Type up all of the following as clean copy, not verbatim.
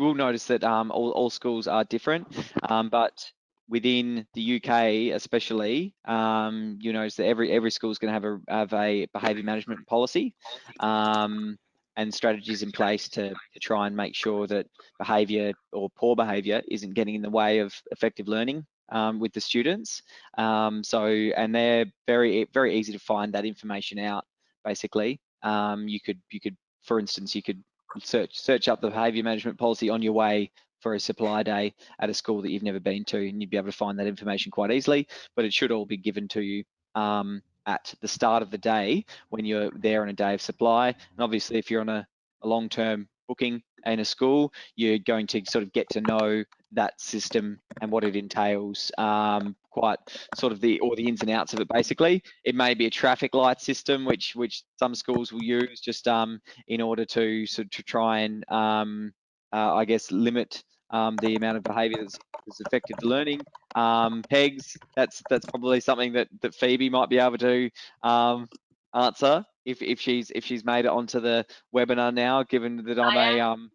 will notice that all schools are different, but within the UK especially, you notice that every school is going to have a behaviour management policy, and strategies in place to try and make sure that behaviour or poor behaviour isn't getting in the way of effective learning with the students. And they're very easy to find that information out. Basically, you could, for instance, you could search up the behaviour management policy on your way for a supply day at a school that you've never been to, and you'd be able to find that information quite easily. But it should all be given to you at the start of the day when you're there on a day of supply. And obviously, if you're on a long-term booking in a school, you're going to sort of get to know that system and what it entails, quite sort of the ins and outs of it. Basically, it may be a traffic light system, which some schools will use just in order to try and I guess limit the amount of behaviour that's effective to learning. Pegs, that's probably something that Phoebe might be able to answer if she's made it onto the webinar now, given that I'm I'm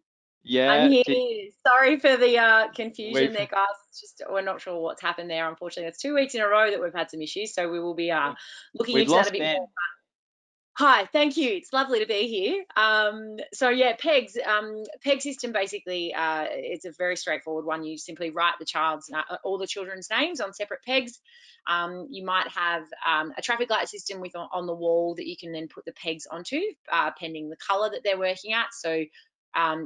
here. yeah. Sorry for the confusion We've there, guys. It's just we're not sure what's happened there. Unfortunately, it's 2 weeks in a row that we've had some issues, so we will be looking we've into that a lost bit more. Ben. Hi, thank you. It's lovely to be here. So yeah, pegs. Peg system basically, it's a very straightforward one. You simply write all the children's names on separate pegs. You might have a traffic light system with on the wall that you can then put the pegs onto, pending the colour that they're working at. So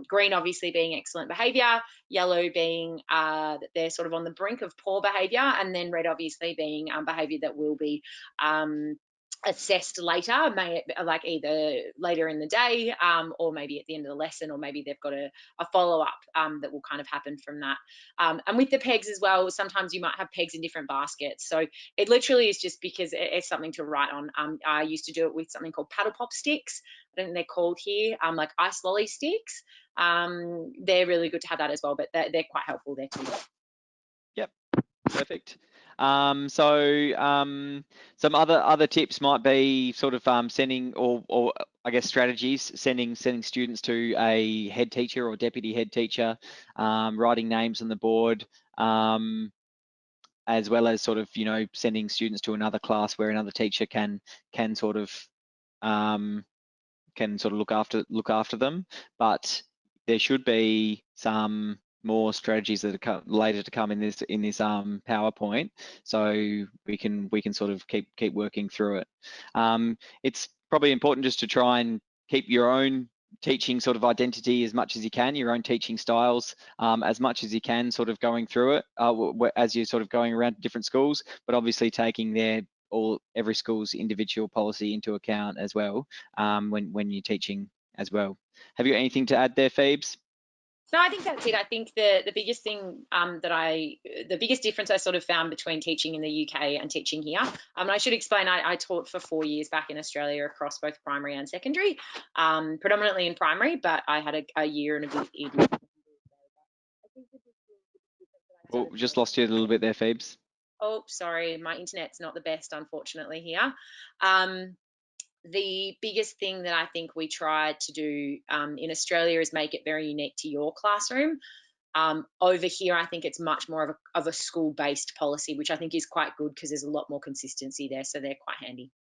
green obviously being excellent behaviour, yellow being that they're sort of on the brink of poor behaviour, and then red obviously being behaviour that will be assessed later, like either later in the day, or maybe at the end of the lesson, or maybe they've got a follow-up that will kind of happen from that. And with the pegs as well, sometimes you might have pegs in different baskets. So it literally is just because it's something to write on. I used to do it with something called paddle pop sticks. I think they're called here, like ice lolly sticks. They're really good to have that as well, but they're quite helpful there too. Yep, perfect. Some other tips might be sort of sending or I guess strategies, sending students to a head teacher or deputy head teacher, writing names on the board, as well as sort of sending students to another class where another teacher can sort of look after them. But there should be some more strategies that are later to come in this PowerPoint, so we can sort of keep working through it. It's probably important just to try and keep your own teaching sort of identity as much as you can, your own teaching styles as much as you can, sort of going through it as you're sort of going around different schools, but obviously taking every school's individual policy into account as well when you're teaching as well. Have you got anything to add there, Phoebes? No, I think that's it. I think the biggest thing the biggest difference I sort of found between teaching in the UK and teaching here, and I should explain, I taught for 4 years back in Australia across both primary and secondary, predominantly in primary, but I had a year and a bit in. Oh, we just lost you a little bit there, Phoebes. Oh, sorry, my internet's not the best, unfortunately, here. The biggest thing that I think we tried to do in Australia is make it very unique to your classroom. Over here, I think it's much more of a school-based policy, which I think is quite good because there's a lot more consistency there, so they're quite handy.